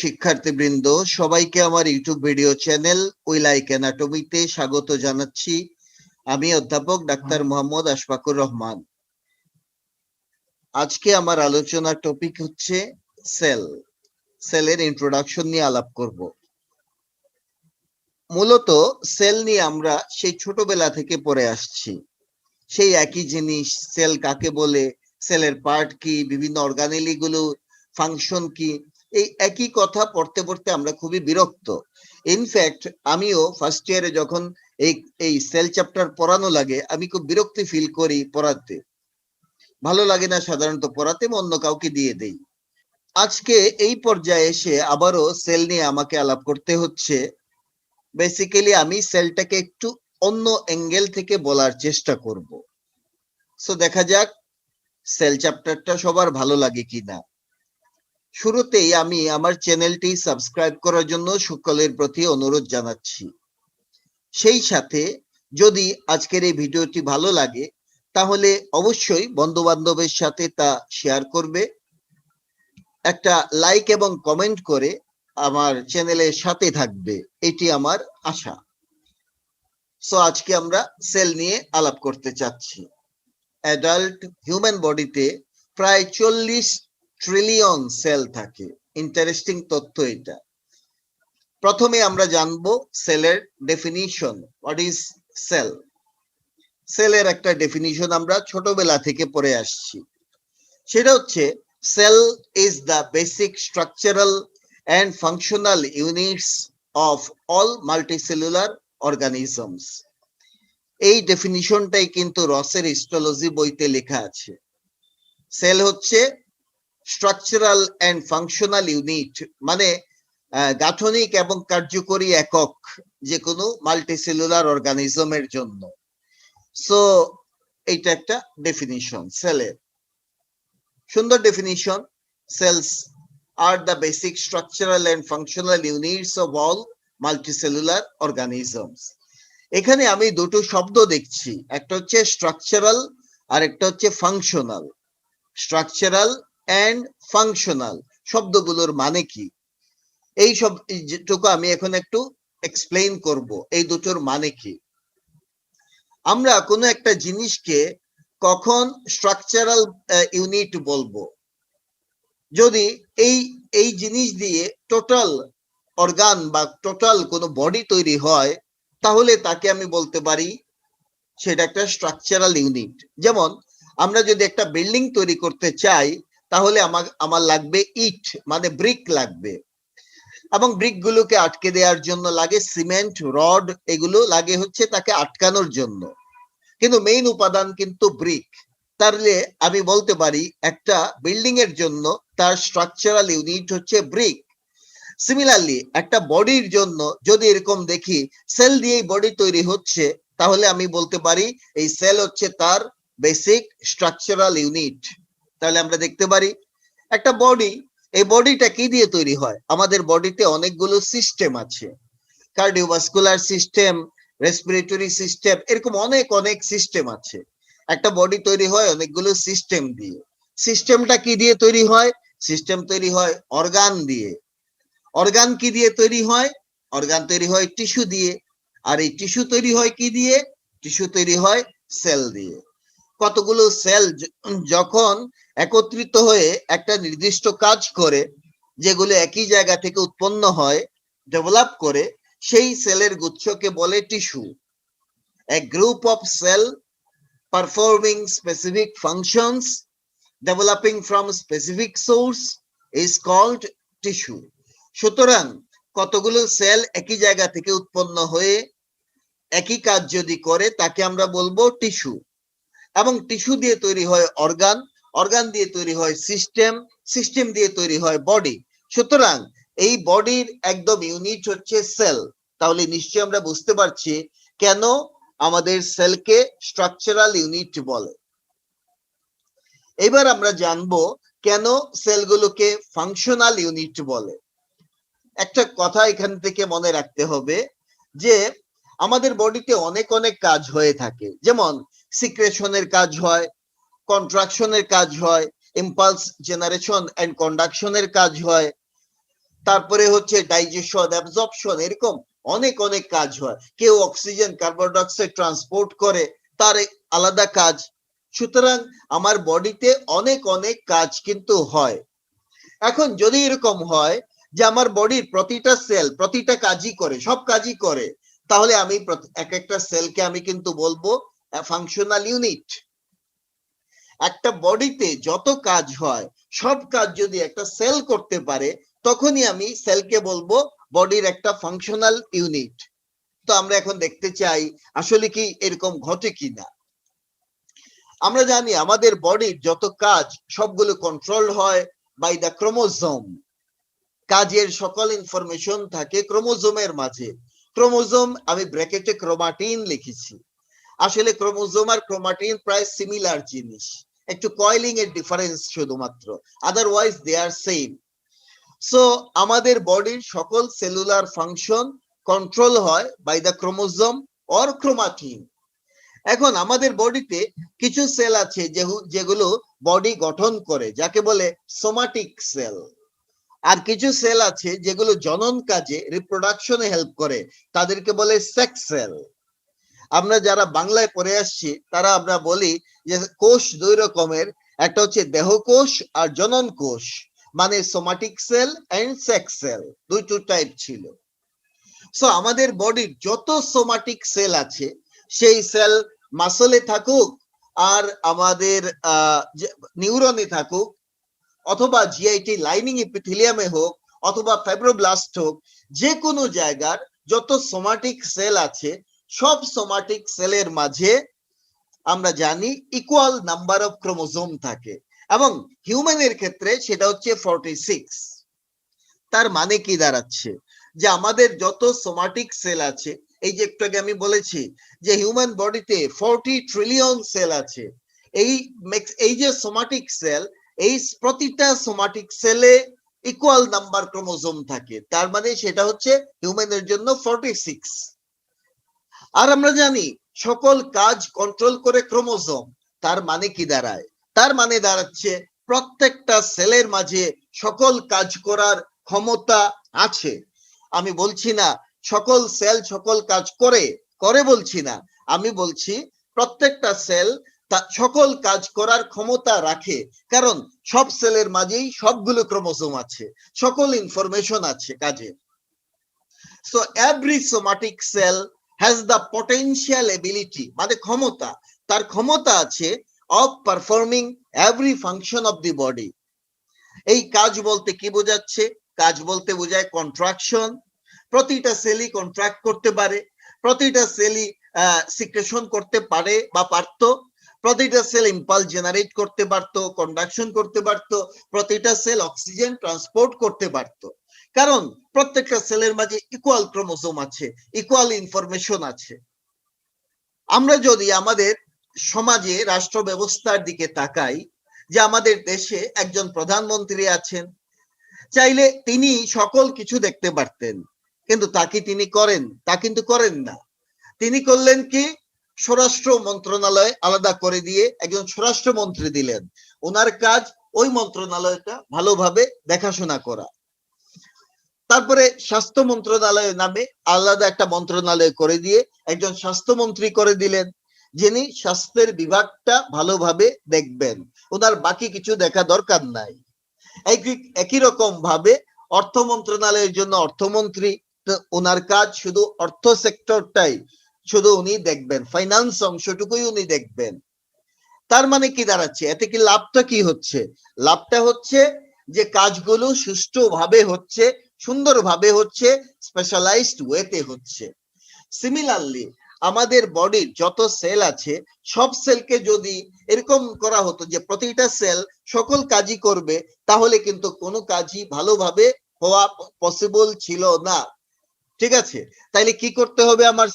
শিক্ষার্থীবৃন্দ, সবাইকে আমার YouTube video channel we like অ্যানাটমিতে স্বাগত জানাচ্ছি। আমি অধ্যাপক ডাক্তার মোহাম্মদ আশফাকুর রহমান। আজকে আমার আলোচনার টপিক হচ্ছে সেলের ইন্ট্রোডাকশন নিয়ে আলাপ করব। মূলত সেল নিয়ে আমরা সেই ছোটবেলা থেকে পড়ে আসছি। সেই একই জিনিস, সেল কাকে বলে, সেলের পার্ট কি, বিভিন্ন অর্গানেলি গুলো ফাংশন কি, এই একই কথা পড়তে পড়তে আমরা খুবই বিরক্ত। ইনফ্যাক্ট আমিও ফার্স্ট ইয়ারে যখন এই সেল চ্যাপ্টার পড়ানো লাগে, আমি খুব বিরক্তি ফিল করি পড়াতে। ভালো লাগে না সাধারণত পড়াতে, অন্য কাউকে দিয়ে দেই। আজকে এই পর্যায়ে এসে আবারও সেল নিয়ে আমাকে আলাপ করতে হচ্ছে। বেসিক্যালি আমি সেলটাকে একটু অন্য অ্যাঙ্গেল থেকে বলার চেষ্টা করব। সো দেখা যাক সেল চ্যাপ্টারটা সবার ভালো লাগে কিনা। শুরুতেই আমি আমার চ্যানেলটি সাবস্ক্রাইব করার জন্য সকলের প্রতি অনুরোধ জানাচ্ছি। সেই সাথে যদি আজকের এই ভিডিওটি ভালো লাগে তাহলে অবশ্যই বন্ধু বান্ধবের সাথে তা শেয়ার করবে, একটা লাইক এবং কমেন্ট করে আমার চ্যানেলের সাথে থাকবে, এটি আমার আশা। সো আজকে আমরা সেল নিয়ে আলাপ করতে চাচ্ছি। অ্যাডাল্ট হিউম্যান বডিতে প্রায় 40 ট্রিলিয়ন সেল থাকে। ইন্টারেস্টিং তথ্য এটা। প্রথমে আমরা জানবো সেলের ডেফিনিশন। What is sell? সেলের একটা ডেফিনিশন আমরা ছোটবেলা থেকে পড়ে আসছি। সেটা হচ্ছে, cell is the basic structural and functional units of all multicellular organisms. এই ডেফিনিশনটাই কিন্তু রসের হিস্টোলজি বইতে লেখা আছে। সেল হচ্ছে স্ট্রাকচারাল অ্যান্ড ফাংশনাল ইউনিট, মানে গাঠনিক এবং কার্যকরী একক যে কোনো মাল্টিসেলুলার অর্গানিজমের জন্য। সো এইটা একটা ডেফিনিশন সেলের। সুন্দর definition. Cells are the basic structural and functional units of all multicellular organisms. এখানে আমি দুটো শব্দ দেখছি, একটা হচ্ছে স্ট্রাকচারাল আর একটা হচ্ছে ফাংশনাল। স্ট্রাকচারাল অ্যান্ড ফাংশনাল শব্দগুলোর মানে কি, এই সব যেটুকু আমি এখন একটু এক্সপ্লেইন করব, এই দুটোর মানে কি। আমরা কোনো একটা জিনিসকে কখন স্ট্রাকচারাল ইউনিট বলবো? যদি এই জিনিস দিয়ে টোটাল অর্গান বা টোটাল কোনো বডি তৈরি হয়, তাহলে তাকে আমি বলতে পারি সেটা একটা স্ট্রাকচারাল ইউনিট। যেমন আমরা যদি একটা বিল্ডিং তৈরি করতে চাই, তাহলে আমার লাগবে ইট, মানে ব্রিক লাগবে, এবং ব্রিক গুলোকে আটকে দেওয়ার জন্য লাগে সিমেন্ট, রড, এগুলো লাগে হচ্ছে তাকে আটকানোর জন্য। কিন্তু মেইন উপাদান কিন্তু ব্রিক। তাহলে আমি বলতে পারি একটা বিল্ডিং এর জন্য তার স্ট্রাকচারাল ইউনিট হচ্ছে ব্রিক। সিমিলারলি একটা বডির জন্য যদি এরকম দেখি সেল দিয়েই বডি তৈরি হচ্ছে, তাহলে আমি বলতে পারি এই সেল হচ্ছে তার বেসিক স্ট্রাকচারাল ইউনিট। তাহলে আমরা দেখতে পারি একটা বডি, এই বডিটা কি দিয়ে তৈরি হয়? আমাদের বডিতে অনেকগুলো সিস্টেম আছে, কার্ডিওভাস্কুলার সিস্টেম, রেসপিরেটরি সিস্টেম, এরকম অনেক অনেক সিস্টেম আছে। একটা বডি তৈরি হয় অনেকগুলো সিস্টেম দিয়ে। সিস্টেমটা কি দিয়ে তৈরি হয়? সিস্টেম তৈরি হয় অর্গান দিয়ে। অর্গান কি দিয়ে তৈরি হয়? অর্গান তৈরি হয় টিস্যু দিয়ে। আর এই টিস্যু তৈরি হয় কি দিয়ে? টিস্যু তৈরি হয় সেল দিয়ে। কতগুলো সেল যখন একত্রিত হয়ে একটা নির্দিষ্ট কাজ করে, যেগুলো একই জায়গা থেকে উৎপন্ন হয়, ডেভেলপ করে, সেই সেলের গুচ্ছকে বলে tissue. A group of cell performing specific functions developing from specific source is called tissue. সুতরাং কতগুলো সেল একই জায়গা থেকে উৎপন্ন হয়ে একই কাজ যদি করে, তাকে আমরা বলবো টিস্যু। এবং টিস্যু দিয়ে তৈরি হয় অর্গান, অর্গান দিয়ে তৈরি হয় সিস্টেম, সিস্টেম দিয়ে তৈরি হয় বডি। সুতরাং এই বডির একদম ইউনিট হচ্ছে সেল। তাহলে নিশ্চয়ই আমরা বুঝতে পারছি কেন আমাদের সেলকে স্ট্রাকচারাল ইউনিট বলে। এবার আমরা জানবো কেন সেলগুলোকে ফাংশনাল ইউনিট বলে। একটা কথা এখান থেকে মনে রাখতে হবে যে আমাদের বডিতে অনেক অনেক কাজ হয়ে থাকে। যেমন সিক্রেশনের কাজ হয়, কন্ট্রাকশনের কাজ হয়, ইম্পালস জেনারেশন এন্ড কন্ডাকশনের কাজ হয়, তারপরে হচ্ছে ডাইজেশন, অ্যাবজর্পশন, এরকম অনেক অনেক কাজ হয়। কেউ অক্সিজেন কার্বন ডাইঅক্সাইড ট্রান্সপোর্ট করে, তার আলাদা কাজ। সুতরাং আমার বডিতে অনেক অনেক কাজ কিন্তু হয়। এখন যদি এরকম হয় যে আমার বডির প্রতিটা সেল প্রতিটা কাজই করে, সব কাজই করে, তাহলে আমি এক একটা সেলকে আমি কিন্তু বলবো ফাংশনাল ইউনিট। একটা বডিতে যত কাজ হয় সব কাজ যদি একটা সেল করতে পারে, তখনই আমি সেলকে বলবো বডির একটা ফাংশনাল ইউনিট। তো আমরা এখন দেখতে চাই আসলে কি এরকম ঘটে কিনা। আমরা জানি আমাদের বডির যত কাজ সবগুলো কন্ট্রোল হয় বাই দ্য ক্রোমোজোম। কাজের সকল ইনফরমেশন থাকে ক্রোমোজোমের মাঝে। ক্রোমোজোম আমি ব্র্যাকেটে ক্রোমাটিন লিখেছি। আসলে ক্রোমোজোম আর ক্রোমাটিন প্রায় সিমিলার জিনিস, একটু কয়েলিং এর ডিফারেন্স শুধুমাত্র, otherwise they are same. So আমাদের বডির সকল সেলুলার ফাংশন কন্ট্রোল হয় by the chromosome or chromatin. এখন আমাদের বডিতে কিছু সেল আছে যেগুলো বডি গঠন করে, যাকে বলে সোমাটিক সেল। আর কিছু সেল আছে যেগুলো জনন কাজে, রিপ্রোডাকশনে হেল্প করে, তাদেরকে বলে সেক্স সেল। আমরা যারা বাংলায় পড়ে আসছি তারা আমরা বলি যে কোষ দুই রকমের, একটা হচ্ছে দেহ কোষ আর জনন কোষ, মানে somatic cell and sex cell, দুটো টাইপ ছিল। সো আমাদের বডির যত সোমাটিক সেল আছে, সেই সেল মাসলে থাকুক আর আমাদের নিউরনে থাকুক, অথবা জিআইটি লাইনিং এপিথেলিয়ামে হোক, অথবা ফাইব্রোব্লাস্ট হোক, যে কোনো জায়গার যত সোমাটিক সেল আছে, সব সোমাটিক সেলের মাঝে আমরা জানি ইকুয়াল নাম্বার অফ ক্রোমোজোম থাকে, এবং হিউম্যানের ক্ষেত্রে সেটা হচ্ছে 46। তার মানে কি দাঁড়াচ্ছে যে আমাদের যত সোমাটিক সেল আছে, এই যে একটু আগে আমি বলেছি যে হিউম্যান বডিতে 40 ট্রিলিয়ন সেল আছে, এই যে সোমাটিক সেল, এই প্রতিটা সোমাটিক সেলে ইকুয়াল নাম্বার ক্রোমোজোম থাকে, তার মানে সেটা হচ্ছে হিউম্যানের জন্য 46। আর আমরা জানি সকল কাজ কন্ট্রোল করে ক্রোমোজোম, তার মানে কি দাঁড়ায়? তার মানে দাঁড়াচ্ছে প্রত্যেকটা সেলের মাঝে সকল কাজ করার ক্ষমতা আছে। আমি বলছি না সকল সেল সকল কাজ করে করে বলছি না, আমি বলছি প্রত্যেকটা সেল সকল কাজ করার ক্ষমতা রাখে, কারণ সব সেলের মাঝেই সবগুলো ক্রোমোজোম আছে, সকল ইনফরমেশন আছে কাজে। So every somatic sell has the potential ability, মানে ক্ষমতা, তার ক্ষমতা আছে of performing every function of the body। এই কাজ বলতে কি বোঝাচ্ছে? কাজ বলতে বোঝায় কন্ট্রাকশন, প্রতিটা সেলই কন্ট্রাক্ট করতে পারে, প্রতিটা সেলই সিক্রেশন করতে পারে বা পারতো, প্রতিটা সেল ইম্পালস জেনারেট করতে পারতো, কন্ডাকশন করতে পারতো, প্রতিটা সেল অক্সিজেন ট্রান্সপোর্ট করতে পারতো, কারণ প্রত্যেকটা সেলের মাঝে ইকুয়াল ক্রোমোজোম আছে, ইকুয়াল ইনফরমেশন আছে। আমরা যদি আমাদের সমাজে রাষ্ট্র ব্যবস্থার দিকে তাকাই, যে আমাদের দেশে একজন প্রধানমন্ত্রী আছেন, চাইলে তিনি সকল কিছু দেখতে পারতেন, কিন্তু তা কি তিনি করেন? তা কিন্তু করেন না। তিনি করলেন কি, স্বরাষ্ট্র মন্ত্রণালয় আলাদা করে দিয়ে একজন স্বরাষ্ট্রমন্ত্রী দিলেন, ওনার কাজ ওই মন্ত্রণালয়টা ভালোভাবে দেখাশোনা করা। তারপরে স্বাস্থ্য মন্ত্রণালয় নামে আলাদা একটা মন্ত্রণালয় করে দিয়ে একজন স্বাস্থ্যমন্ত্রী করে দিলেন, যিনি স্বাস্থ্যের বিভাগটা ভালোভাবে দেখবেন, ওনার বাকি কিছু দেখা দরকার নাই। একই রকম ভাবে অর্থ মন্ত্রণালয়ের জন্য অর্থমন্ত্রী, ওনার কাজ শুধু অর্থ সেক্টরটাই শুধু উনি দেখবেন, ফাইন্যান্স অংশটুকুই উনি দেখবেন। তার মানে কি দাঁড়াচ্ছে? এতে কি লাভটা কি হচ্ছে? লাভটা হচ্ছে যে কাজগুলো সুষ্ঠুভাবে হচ্ছে, সুন্দরভাবে হচ্ছে, স্পেশালাইজড ওয়েতে হচ্ছে। সিমিলারলি আমাদের বডির যত সেল আছে, সব সেলকে যদি এরকম করা হতো যে প্রতিটা সেল সকল কাজই করবে, তাহলে কিন্তু কোনো কাজই ভালোভাবে হওয়া পসিবল ছিল না। ঠিক আছে, তাইলে কি করতে হবে? আমার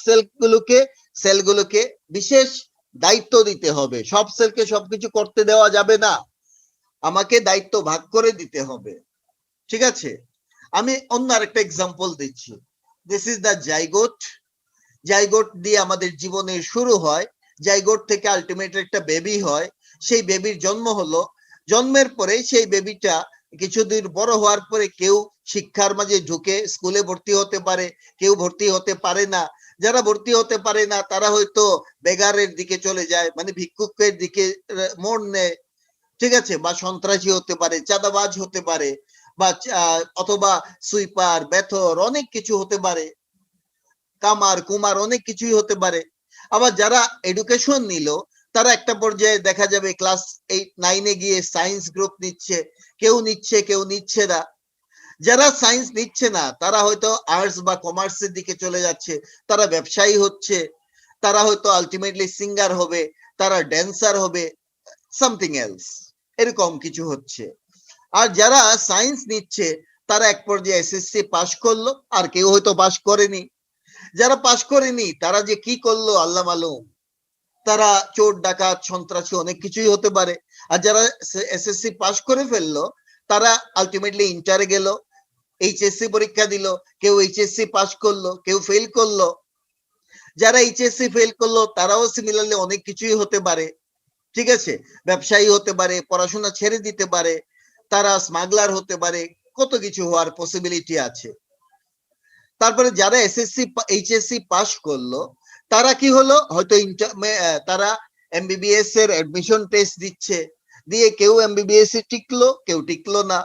সেলগুলোকে বিশেষ দায়িত্ব দিতে হবে। সব সেলকে সবকিছু করতে দেওয়া যাবে না, আমাকে দায়িত্ব ভাগ করে দিতে হবে। ঠিক আছে, আমি অন্য আরেকটা এক্সাম্পল দিচ্ছি। This is the zygote. Zygote দিয়ে আমাদের জীবনের শুরু হয়, জাইগোট থেকে আলটিমেট একটা বেবি হয়, সেই বেবির জন্ম হলো, জন্মের পরে সেই বেবিটা কিছুদিন বড় হওয়ার পরে কেউ শিক্ষার মাঝে ঢুকে স্কুলে ভর্তি হতে পারে, কেউ ভর্তি হতে পারে না। যারা ভর্তি হতে পারে না তারা হয়তো বেগারের দিকে চলে যায়, মানে ভিক্ষুকের দিকে মোড় নেয়, ঠিক আছে, বা সন্ত্রাসী হতে পারে, চাঁদাবাজ হতে পারে, বা অথবা সুইপার, বেথর, অনেক কিছু হতে পারে, কামার কুমার, অনেক কিছুই হতে পারে। আবার যারা এডুকেশন নিল তারা একটা পর্যায়ে দেখা যাবে ক্লাস 8-9 গিয়ে সায়েন্স গ্রুপ নিচ্ছে, কেউ নিচ্ছে না। যারা সায়েন্স নিচ্ছে না তারা হয়তো আর্টস বা কমার্সের দিকে চলে যাচ্ছে, তারা ব্যবসায়ী হচ্ছে, তারা হয়তো আলটিমেটলি সিঙ্গার হবে, তারা ড্যান্সার হবে, সামথিং এলস, এরকম কিছু হচ্ছে। আর যারা সায়েন্স নিচ্ছে তারা এক পর্যায়ে এসএসসি পাশ করলো, আর কেউ হয়তো পাশ করেনি। যারা পাশ করেনি তারা যে কি করলো আল্লাহ মালুম, তারা চোর ডাকাত সন্ত্রাসী অনেক কিছুই হতে পারে। আর যারা এসএসসি পাশ করে ফেললো তারা আলটিমেটলি ইন্টারে গেল, এইচএসসি পরীক্ষা দিল, কেউ এইচএসসি পাশ করলো, কেউ ফেল করলো। যারা এইচএসসি ফেল করলো তারাও সিমিলারলি অনেক কিছুই হতে পারে, ঠিক আছে, ব্যবসায়ী হতে পারে, পড়াশোনা ছেড়ে দিতে পারে, তারা স্মাগলার হতে পারে, কত কিছু হওয়ার পসিবিলিটি আছে। তারপরে যারা এসএসসি এইচএসসি পাস করলো তারা কি হলো, হয়তো তারা এমবিবিএস এর অ্যাডমিশন টেস্ট দিচ্ছে, দিয়ে কেউ এমবিবিএস এ টিকলো, কেউ টিকলো না।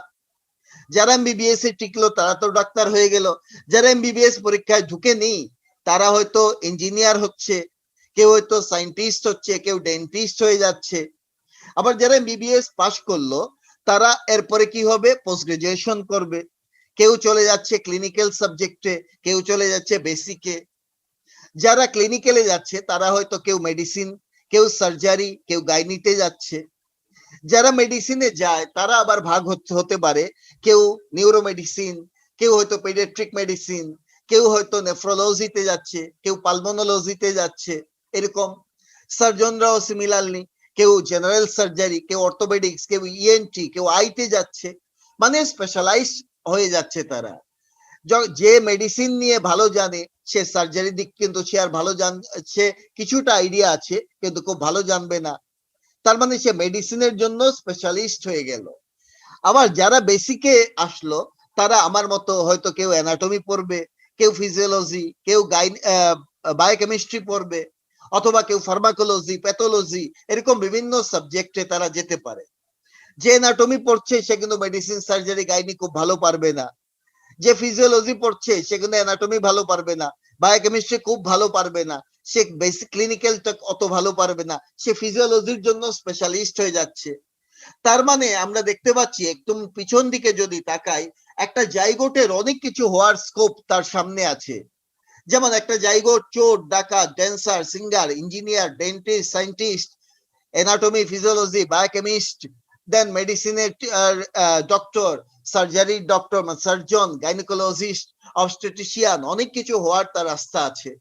যারা এমবিবিএস এ টিকলো তারা তো ডাক্তার হয়ে গেল, যারা এমবিবিএস পরীক্ষায় ঢুকেনি তারা হয়তো ইঞ্জিনিয়ার হচ্ছে, কেউ হয়তো সায়েন্টিস্ট হচ্ছে, কেউ ডেন্টিস্ট হয়ে যাচ্ছে। আবার যারা এমবিবিএস পাস করলো তারা এরপরে কি হবে, পোস্ট গ্রাজুয়েশন করবে, কেউ চলে যাচ্ছে ক্লিনিক্যাল সাবজেক্টে, কেউ চলে যাচ্ছে বেসিকে। যারা ক্লিনিক্যালে যাচ্ছে তারা হয়তো কেউ মেডিসিন, কেউ সার্জারি, কেউ গাইনিতে যাচ্ছে। যারা মেডিসিনে যায় তারা আবার ভাগ হতে পারে, কেউ নিউরো মেডিসিন, কেউ হয়তো পেডিয়াট্রিক মেডিসিন, কেউ হয়তো নেফ্রোলজিতে যাচ্ছে, কেউ পালমোনোলজিতে যাচ্ছে, এরকম। সার্জনরাও সিমিলারলি, কেউ জেনারেল সার্জারি, কেউ অর্থোপেডিক্স, কেউ ইএনটি, কেউ আইতে যাচ্ছে, মানে স্পেশালাইজ হয়ে যাচ্ছে তারা। যে মেডিসিন নিয়ে ভালো জানে সে সার্জারি দিক কিন্তু সে আর ভালো সে কিছুটা আইডিয়া আছে কিন্তু খুব ভালো জানবে না, তার মানে সে মেডিসিনের জন্য স্পেশালিস্ট হয়ে গেল। আবার যারা বেসিকে আসলো তারা আমার মতো হয়তো কেউ অ্যানাটমি পড়বে, কেউ ফিজিওলজি, কেউ বায়োকেমিস্ট্রি পড়বে, অথবা কেউ ফার্মাকোলজি, প্যাথোলজি, এরকম বিভিন্ন সাবজেক্টে তারা যেতে পারে। যে অ্যানাটমি পড়ছে সে কিন্তু মেডিসিন, সার্জারি, গাইনি খুব ভালো পারবে না। যে ফিজিওলজি পড়ছে সে কিন্তু অ্যানাটমি ভালো পারবে না, বায়োকেমিস্ট্রি খুব ভালো পারবে না, সে বেসিক ক্লিনিক্যালটা অত ভালো পারবে না, সে ফিজিওলজির জন্য স্পেশালিস্ট হয়ে যাচ্ছে। তার মানে আমরা দেখতে পাচ্ছি একদম পিছন দিকে যদি তাকাই, একটা জাইগোটের অনেক কিছু হওয়ার স্কোপ তার সামনে আছে। যেমন একটা জাইগোট চোর ডাকাত, dancer, singer, engineer, dentist, scientist, anatomy, physiology, biochemist, then মেডিসিনের doctor, surgery doctor, surgeon, gynaecologist, obstetrician, অনেক কিছু হওয়ার তার রাস্তা আছে।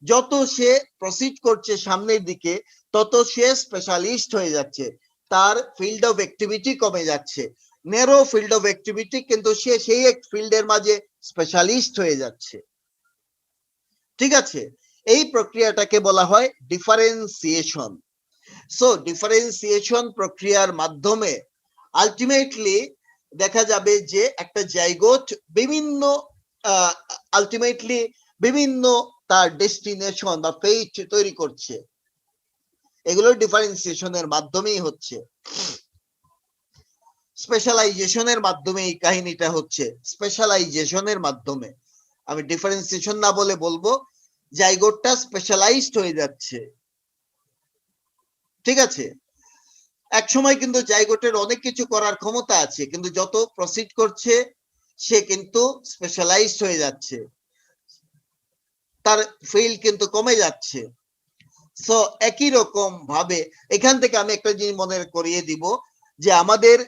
যত সে প্রসিড করছে সামনের দিকে তত সে স্পেশালিস্ট হয়ে যাচ্ছে, তার ফিল্ড অফ অ্যাক্টিভিটি কমে যাচ্ছে, ন্যারো ফিল্ড অফ অ্যাক্টিভিটি, কিন্তু সে সেই এক ফিল্ডের মাঝে স্পেশালিস্ট হয়ে যাচ্ছে, ঠিক আছে। এই প্রক্রিয়াটাকে বলা হয় ডিফারেন্সিয়েশন। সো ডিফারেন্সিয়েশন প্রক্রিয়ার মাধ্যমে আলটিমেটলি দেখা যাবে যে একটা জাইগোট বিভিন্ন আলটিমেটলি বিভিন্ন তার ডেস্টিনেশন বা ফেট তৈরি করছে, এগুলো ডিফারেন্সিয়েশনের মাধ্যমেই হচ্ছে, স্পেশালাইজেশনের মাধ্যমে এই কাহিনীটা হচ্ছে, স্পেশালাইজেশনের মাধ্যমে। আমি ডিফারেন্সিয়েশন না বলে বলবো জাইগোটটা স্পেশালাইজড হয়ে যাচ্ছে, ঠিক আছে। এক সময় কিন্তু জাইগোটের অনেক কিছু করার ক্ষমতা আছে, কিন্তু যত প্রসিড করছে সে কিন্তু স্পেশালাইজড হয়ে যাচ্ছে, তার ফিল্ড কিন্তু কমে যাচ্ছে। সো একই রকম ভাবে এখান থেকে আমি একটা জিনিস মনে করিয়ে দিব যে আমাদের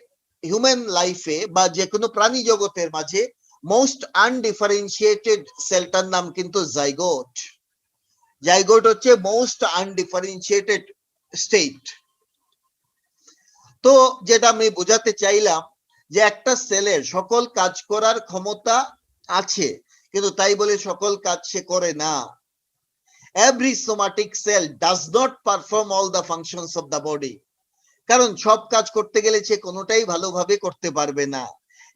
হিউম্যান লাইফে বা যে কোনো প্রাণী জগতের মাঝে মোস্ট আনডিফারেন্সিয়েটেড সেলটার নাম কিন্তু জাইগোট। জাইগোট হচ্ছে মোস্ট আনডিফারেন্সিয়েটেড স্টেট। তো যেটা আমি বোঝাতে চাইলাম যে একটা সেলের সকল কাজ করার ক্ষমতা আছে, কিন্তু তাই বলে সকল কাজ সে করে না। Every somatic cell does not perform all the functions of the body. কারণ সব কাজ করতে গেলে সে কোনোটাই ভালোভাবে করতে পারবে না।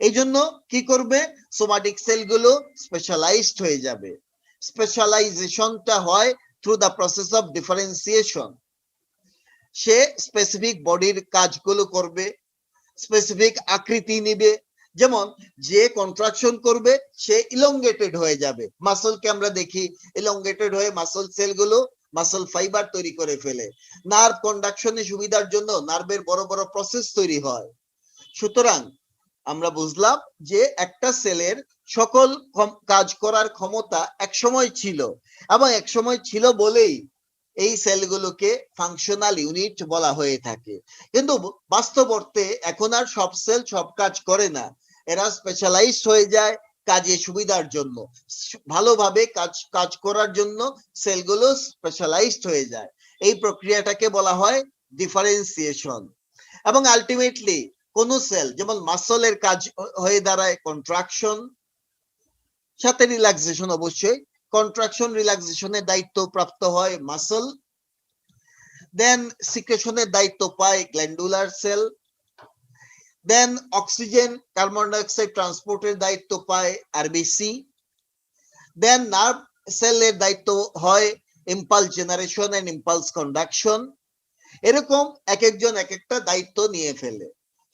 এই জন্য কি করবে, সোমাটিক সেলগুলো স্পেশালাইজড হয়ে যাবে। স্পেশালাইজেশনটা হয় through the process of differentiation. Say specific বডির কাজগুলো করবে, স্পেসিফিক আকৃতি নিবে। যেমন যে কন্ট্রাকশন করবে সে ইলংগেটেড হয়ে যাবে। মাসলকে আমরা দেখি ইলংগেটেড হয়ে মাসল সেলগুলো মাসল ফাইবার তৈরি করে ফেলে। নার্ভ কন্ডাকশনের সুবিধার জন্য নার্ভের বড় বড় প্রসেস তৈরি হয়। সুতরাং আমরা বুঝলাম যে একটা সেলের সকল কাজ করার ক্ষমতা একসময় ছিল, এবং একসময় ছিল বলেই এই সেলগুলোকে ফাংশনাল ইউনিট বলা হয়ে থাকে। কিন্তু বাস্তব অর্থে এখন আর সব সেল সব কাজ করে না, এরা স্পেশালাইজড হয়ে যায় কাজের সুবিধার জন্য। ভালোভাবে কাজ করার জন্য সেলগুলো স্পেশালাইজড হয়ে যায়। এই প্রক্রিয়াটাকে বলা হয় ডিফারেন্সিয়েশন। এবং আলটিমেটলি কোন সেল, যেমন মাসলের কাজ হয়ে দাঁড়ায় কন্ট্রাকশন, সাথে রিল্যাক্সেশন। অবশ্যই কন্ট্রাকশন রিল্যাক্সেশনের দায়িত্ব প্রাপ্ত হয় মাসল, দেন সিক্রেশনের দায়িত্ব পায় glandular cell, then oxygen carbon dioxide ট্রান্সপোর্টের দায়িত্ব পায় আরবিসি, দেন নার্ভ সেলের দায়িত্ব হয় impulse generation and impulse conduction. এরকম এক একজন এক একটা দায়িত্ব নিয়ে ফেলে।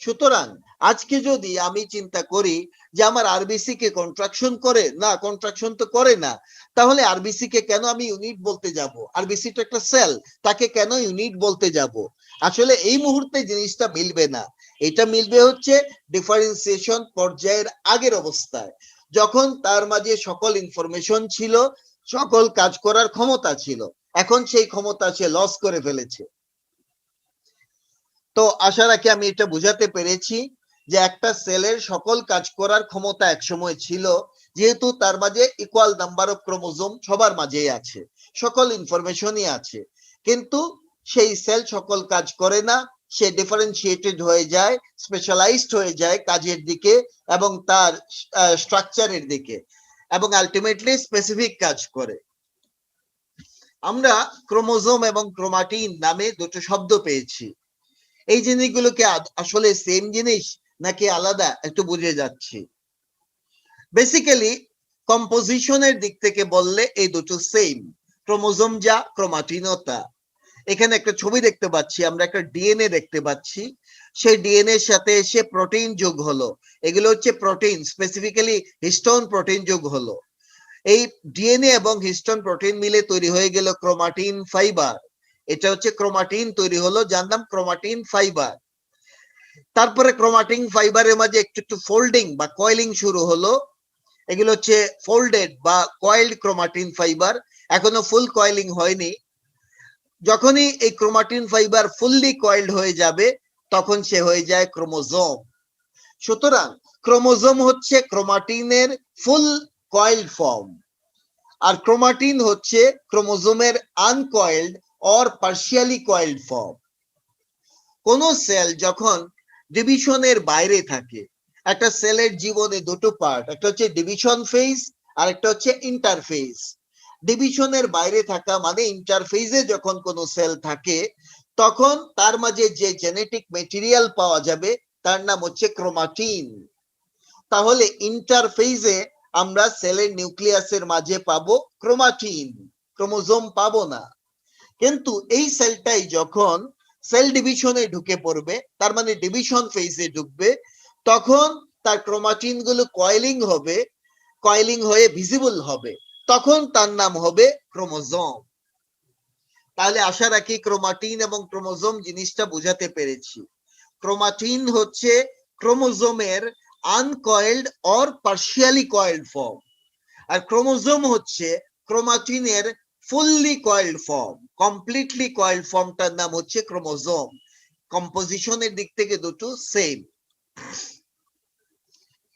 সুতরাং আজকে যদি আমি চিন্তা করি যে আমার আরবিসি কে কন্ট্রাকশন করে না, কন্ট্রাকশন তো করে না, তাহলে আরবিসি কে কেন আমি ইউনিট বলতে যাব? আরবিসি তো একটা সেল, তাকে কেন ইউনিট বলতে যাব? আসলে এই মুহূর্তে জিনিসটা মিলবে না। এটা মিলবে হচ্ছে ডিফারেন্সিয়েশন পর্যায়ের আগের অবস্থায়, যখন তার মাঝে সকল ইনফরমেশন ছিল, সকল কাজ করার ক্ষমতা ছিল। এখন সেই ক্ষমতা সে লস করে ফেলেছে। তো আশা রাখি আমি এটা বুঝাতে পেরেছি যে একটা সেলের সকল কাজ করার ক্ষমতা একসময় ছিল, যেহেতু তার মাঝে ইকুয়াল নাম্বার অফ ক্রোমোজোম সবার মাঝেই আছে, সকল ইনফরমেশনই আছে, কিন্তু সেই সেল সকল কাজ করে না, সে ডিফারেন্সিয়েটেড হয়ে যায়, স্পেশালাইজড হয়ে যায় কাজের দিকে এবং তার স্ট্রাকচারের দিকে, এবং আলটিমেটলি স্পেসিফিক কাজ করে। আমরা ক্রোমোজোম এবং ক্রোমাটিন নামে দুটো শব্দ পেয়েছি। এই জিনিসগুলোকে আসলে সেম জিনিস নাকি আলাদা একটু বুঝে যাচ্ছি। বেসিক্যালি কম্পোজিশনের দিক থেকে বললে এই দুটো সেম, ক্রোমোজোম যা ক্রোমাটিনও তা। এখানে একটা ছবি দেখতে পাচ্ছি, আমরা একটা ডিএনএ দেখতে পাচ্ছি, সেই ডিএনএ এর সাথে এসে প্রোটিন যোগ হলো। এগুলো হচ্ছে প্রোটিন, স্পেসিফিক্যালি হিস্টোন প্রোটিন যোগ হলো। এই ডিএনএ এবং হিস্টোন প্রোটিন মিলে তৈরি হয়ে গেল ক্রোমাটিন ফাইবার। এটা হচ্ছে ক্রোমাটিন তৈরি হলো, যার নাম ক্রোমাটিন ফাইবার। তারপরে ক্রোমাটিন ফাইবারের মাঝে একটু একটু ফোল্ডিং বা কয়েলিং শুরু হলো, এগুলো হচ্ছে ফোল্ডেড বা কয়েলড ক্রোমাটিন ফাইবার, এখনো ফুল কয়েলিং হয়নি। যখনই এই ক্রোমাটিন ফাইবার ফুললি কয়েলড হয়ে যাবে তখন সে হয়ে যায় ক্রোমোজোম। সুতরাং ক্রোমোজোম হচ্ছে ক্রোমাটিনের ফুল কয়েলড ফর্ম, আর ক্রোমাটিন হচ্ছে ক্রোমোজোমের uncoiled or partially coiled form. কোন সেল যখন ডিভিশনের বাইরে থাকে, একটা সেলের জীবনে দুটো পার্ট, একটা হচ্ছে ডিভিশন ফেজ আর একটা হচ্ছে ইন্টারফেজ। ডিভিশনের বাইরে থাকা মানে ইন্টারফেজে যখন কোন সেল থাকে তখন তার মাঝে যে জেনেটিক মেটেরিয়াল পাওয়া যাবে তার নাম হচ্ছে ক্রোমাটিন। তাহলে ইন্টারফেজে আমরা সেলের নিউক্লিয়াসের মাঝে পাবো ক্রোমাটিন, ক্রোমোজোম পাবো না। কিন্তু এই সেলটাই যখন সেল ডিভিশনে ঢুকে পড়বে, তার মানে ডিভিশন ফেজে ঢুকবে, তখন তার ক্রোমাটিন গুলো কয়েলিং হবে, কয়েলিং হয়ে ভিজিবল হবে, তখন তার নাম হবে ক্রোমোজোম। তাহলে আশা রাখি ক্রোমাটিন এবং ক্রোমোজোম জিনিসটা বুঝাতে পেরেছি। ক্রোমাটিন হচ্ছে ক্রোমোজোমের uncoiled or partially coiled form, আর ক্রোমোজোম হচ্ছে ক্রোমাটিনের fully coiled form, completely coiled ফর্মটার নাম হচ্ছে ক্রোমোজোম। কম্পোজিশনের দিক থেকে দুটো সেম।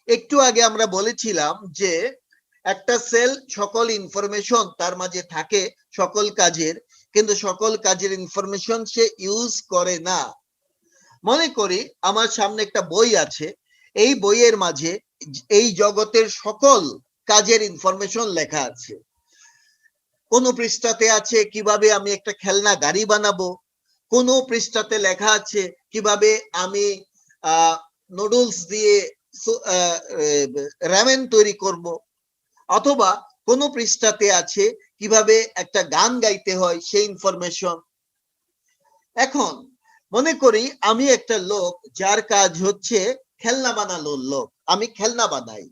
একটু আগে আমরা বলেছিলাম যে একটা সেল সকল ইনফরমেশন তার মাঝে থাকে সকল কাজের, কিন্তু সকল কাজের ইনফরমেশন সে ইউজ করে না। মনে করি আমার সামনে একটা বই আছে, এই বইয়ের মাঝে এই জগতের সকল কাজের ইনফরমেশন লেখা আছে। কোন পৃষ্ঠাতে আছে কিভাবে আমি একটা খেলনা গাড়ি বানাবো, কোন পৃষ্ঠাতে লেখা আছে কিভাবে আমি নুডলস দিয়ে রামেন তৈরি করব, অথবা কোন পৃষ্ঠাতে আছে কিভাবে একটা গান গাইতে হয় সেই ইনফরমেশন। এখন মনে করি আমি একটা লোক যার কাজ হচ্ছে খেলনা বানানোর লোক, আমি খেলনা বানাই,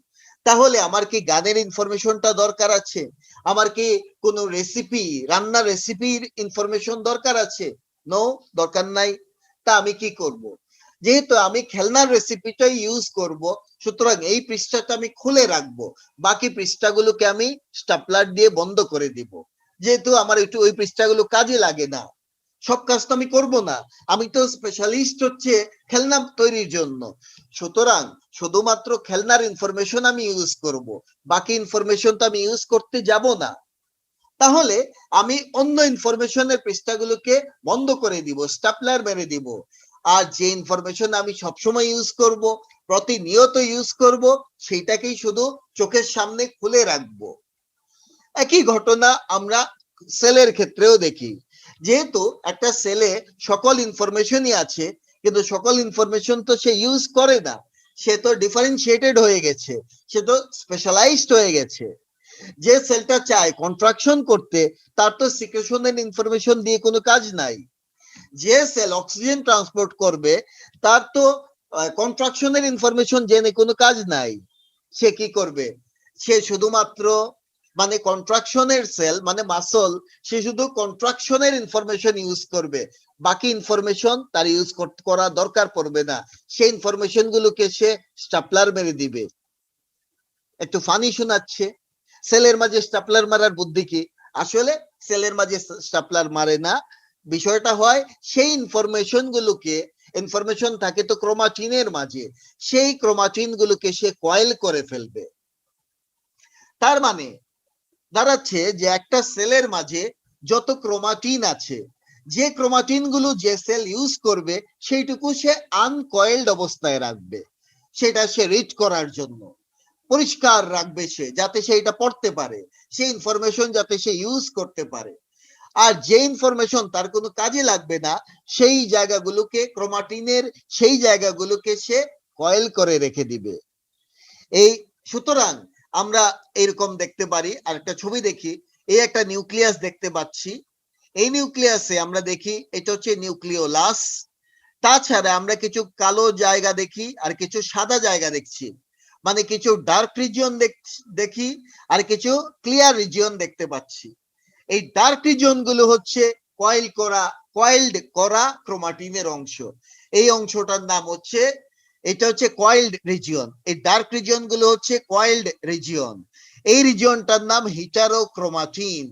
তাহলে আমার কি গানের ইনফরমেশনটা দরকার আছে? আমার কি কোনো রেসিপি, রান্নার রেসিপির ইনফরমেশন দরকার আছে? নো, দরকার নাই। তা আমি কি করব? যেহেতু আমি খেলনার রেসিপিটাই ইউজ করব, সুতরাং এই পৃষ্ঠাটা আমি খুলে রাখবো, বাকি পৃষ্ঠাগুলোকে আমি স্টাপলার দিয়ে বন্ধ করে দিব, যেহেতু আমার একটু ওই পৃষ্ঠাগুলো কাজে লাগে না। সব কাজ তো আমি করব না, আমি তো স্পেশালিস্ট হচ্ছে খেলনা তৈরির জন্য, সুতরাং শুধুমাত্র খেলনার ইনফরমেশন আমি ইউজ করব, বাকি ইনফরমেশন তো আমি ইউজ করতে যাব না। তাহলে আমি অন্য ইনফরমেশনের পৃষ্ঠাগুলোকে বন্ধ করে দিব, স্টাপলার মেরে দিব, আর যে ইনফরমেশন আমি সবসময় ইউজ করব, প্রতিনিয়ত ইউজ করব, সেইটাকেই শুধু চোখের সামনে খুলে রাখবো। একই ঘটনা আমরা সেলের ক্ষেত্রেও দেখি। যেহেতু একটা সেলে সকল ইনফরমেশনই আছে, কিন্তু সকল ইনফরমেশন তো সে ইউজ করে না, সে তো ডিফারেন্সিয়েটেড হয়ে গেছে, সে তো স্পেশালাইজড হয়ে গেছে। যে সেলটা চায় কন্ট্রাকশন করতে, তার তো সিক্রেশনের ইনফরমেশন দিয়ে কোনো কাজ নাই। যে সেল অক্সিজেন ট্রান্সপোর্ট করবে, তার তো কন্ট্রাকশনের ইনফরমেশন জেনে কোনো কাজ নাই। সে কি করবে? সে শুধুমাত্র মানে কন্ট্রাকশনের সেল মানে মাসল, সে শুধু কন্ট্রাকশনের ইনফরমেশন ইউজ করবে, বাকি ইনফরমেশন তার ইউজ করা দরকার পড়বে না, সেই ইনফরমেশন গুলোকে সে স্টাপলার মেরে দিবে। একটু ফানি শোনাচ্ছে, সেলের মাঝে স্টাপলার মারার বুদ্ধি কি? আসলে সেলের মাঝে স্টাপলার মারে না, বিষয়টা হয় সেই ইনফরমেশন গুলোকে, ইনফরমেশন থাকে তো ক্রোমাটিনের মাঝে, সেই ক্রোমাটিন গুলোকে সে কয়েল করে ফেলবে। তার মানে দাঁড়াচ্ছে যে একটা সেলের মাঝে যত ক্রোমাটিন আছে, যে ক্রোমাটিন গুলো যে সেল ইউজ করবে সেইটুকু সে আনকয়েলড অবস্থায় রাখবে, সেটা সে রিড করার জন্য পরিষ্কার রাখবে, সে যাতে সে এটা পড়তে পারে, সেই ইনফরমেশন যাতে সে ইউজ করতে পারে। আর যে ইনফরমেশন তার কোনো কাজে লাগবে না, সেই জায়গাগুলোকে ক্রোমাটিনের সেই জায়গাগুলোকে সে কয়েল করে রেখে দিবে। এই সুতরাং আমরা এরকম দেখতে পারি। আর একটা ছবি দেখি, এই একটা নিউক্লিয়াস দেখতে পাচ্ছি, এই নিউক্লিয়াসে আমরা দেখি এটা হচ্ছে নিউক্লিওলাস। তাছাড়া আমরা কিছু কালো জায়গা দেখি আর কিছু সাদা জায়গা দেখছি, মানে কিছু ডার্ক রিজিয়ন দেখি আর কিছু ক্লিয়ার রিজিয়ন দেখতে পাচ্ছি। এই ডার্ক রিজিয়ন গুলো হচ্ছে কয়েলড করা ক্রোমাটিনের অংশ, এই অংশটার নাম হচ্ছে, এটা হচ্ছে কয়েলড রিজিয়ন। এই ডার্ক রিজিয়ন গুলো হচ্ছে কয়েলড রিজিয়ন, এই রিজিয়নটার নাম হিটারোক্রোমাটিন,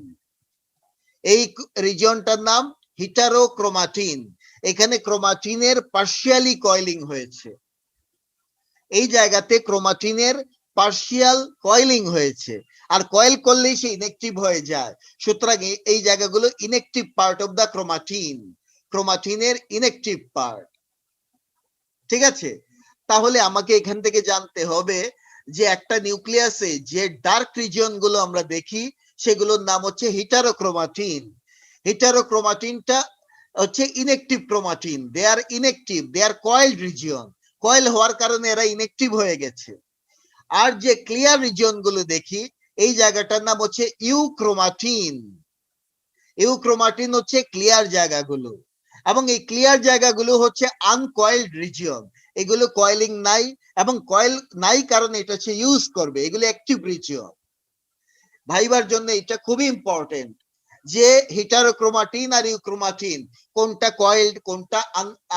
এই রিজিয়নটার নাম হিটারোক্রোমাটিন। এখানে ক্রোমাটিনের পার্শিয়ালি কয়েলিং হয়েছে, এই জায়গাতে ক্রোমাটিনের পার্শিয়াল কয়েলিং হয়েছে, আর কয়েল করলেই সে ইনঅ্যাক্টিভ হয়ে যায়, সুতরাং এই জায়গাগুলো inactive part of the chromatin, ক্রোমাটিনের ইনঅ্যাক্টিভ পার্ট। ঠিক আছে, তাহলে আমাকে এখান থেকে জানতে হবে যে একটা নিউক্লিয়াসে যে ডার্ক রিজিয়ন গুলো আমরা দেখি সেগুলোর নাম হচ্ছে হিটারোক্রোমাটিন। হিটারোক্রোমাটিনটা হচ্ছে ইনঅ্যাক্টিভ ক্রোমাটিন, দে আর ইনঅ্যাক্টিভ, দে আর কয়েলড রিজিয়ন, কয়েল হওয়ার কারণে এরা ইনঅ্যাক্টিভ হয়ে গেছে। আর যে ক্লিয়ার রিজিয়ন গুলো দেখি, এই জায়গাটার নাম হচ্ছে ইউক্রোমাটিন। ইউক্রোমাটিন হচ্ছে ক্লিয়ার জায়গাগুলো, এবং এই ক্লিয়ার জায়গাগুলো হচ্ছে আনকয়েলড রিজিয়ন, এগুলো কয়েলিং নাই, এবং কয়েল নাই কারণে এটা হচ্ছে ইউজ করবে, এগুলো অ্যাক্টিভ রিজিয়ন। ভাইবার জন্য এটা খুবই ইম্পর্টেন্ট যে হিটারোক্রোমাটিন আর ইউক্রোমাটিন কোনটা কয়েলড, কোনটা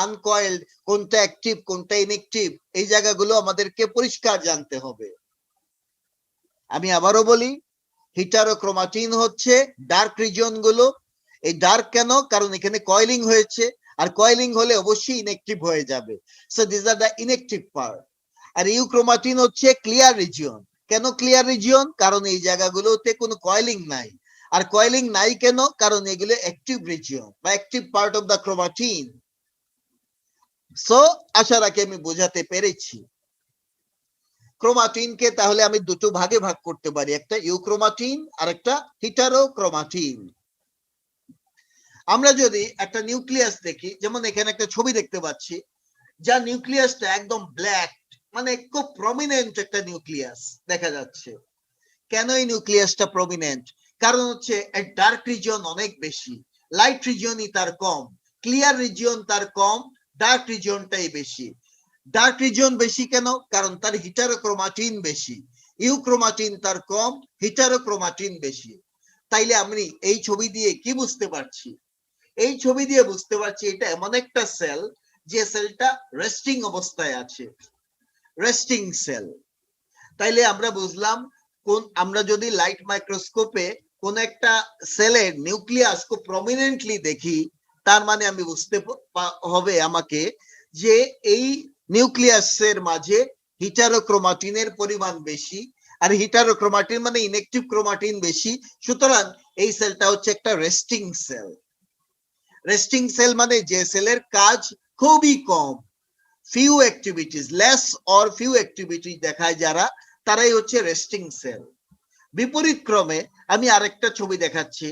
আনকয়েলড, কোনটা অ্যাক্টিভ, কোনটা ইনঅ্যাক্টিভ, এই জায়গাগুলো আমাদেরকে পরিষ্কার জানতে হবে। আমি আবারও বলি, হিটারোক্রোমাটিন হচ্ছে ডার্ক রিজিয়ন গুলো। এই ডার্ক কেন? কারণ এখানে কয়েলিং হয়েছে, আর কয়েলিং হলে অবশ্যই ইনঅ্যাক্টিভ হয়ে যাবে, so this are the inactive part. আর ইউক্রোমাটিন হচ্ছে ক্লিয়ার রিজিয়ন। কেন ক্লিয়ার রিজিয়ন? কারণ এই জায়গাগুলোতে কোনো কয়েলিং নাই, আর কয়েলিং নাই কেন? কারণ এগুলো অ্যাক্টিভ রিজিয়ন বা active part of the chromatin. So আশা রাখি আমি বোঝাতে পেরেছি। ক্রোমাটিনকে তাহলে আমি দুটো ভাগে ভাগ করতে পারি, একটা ইউক্রোমাটিন আর একটা হিটারোক্রোমাটিন। আমরা যদি একটা নিউক্লিয়াস দেখি, যেমন এখানে একটা ছবি দেখতে পাচ্ছি, যা নিউক্লিয়াসটা একদম ব্ল্যাক, মানে খুব প্রমিনেন্ট একটা নিউক্লিয়াস দেখা যাচ্ছে। কেন এই নিউক্লিয়াসটা প্রমিনেন্ট? কারণ হচ্ছে এর ডার্ক রিজিয়ন অনেক বেশি, লাইট রিজিয়নই তার কম, ক্লিয়ার রিজিয়ন তার কম, ডার্ক রিজিয়নটাই বেশি। ডার্ক রিজিয়ন বেশি কেন? কারণ তার হিটারোক্রোমাটিন বেশি, ইউক্রোমাটিন তার কম, হিটারোক্রোমাটিন বেশি। তাইলে আমি এই ছবি দিয়ে কি বুঝতে পারছি? এই ছবি দিয়ে বুঝতে পারছি এটা এমন একটা সেল যে সেলটা রেস্টিং অবস্থায় আছে, রেস্টিং সেল। তাইলে আমরা বুঝলাম আমরা যদি লাইট মাইক্রোস্কোপে কোন একটা সেলের নিউক্লিয়াস খুব প্রমিনেন্টলি দেখি, তার মানে আমি বুঝতে হবে আমাকে যে এই নিউক্লিয়াসের মাঝে হিটারোক্রোমাটিনের পরিমাণ বেশি, আর হিটারোক্রোমাটিন মানে ইনঅ্যাক্টিভ ক্রোমাটিন বেশি, সুতরাং এই সেলটা হচ্ছে একটা রেস্টিং সেল। রেস্টিং সেল মানে যে সেলের কাজ খুবই কম, few activities, less or few activity দেখায় যারা, তারাই হচ্ছে রেস্টিং সেল। বিপরীত ক্রমে আমি আরেকটা ছবি দেখাচ্ছি।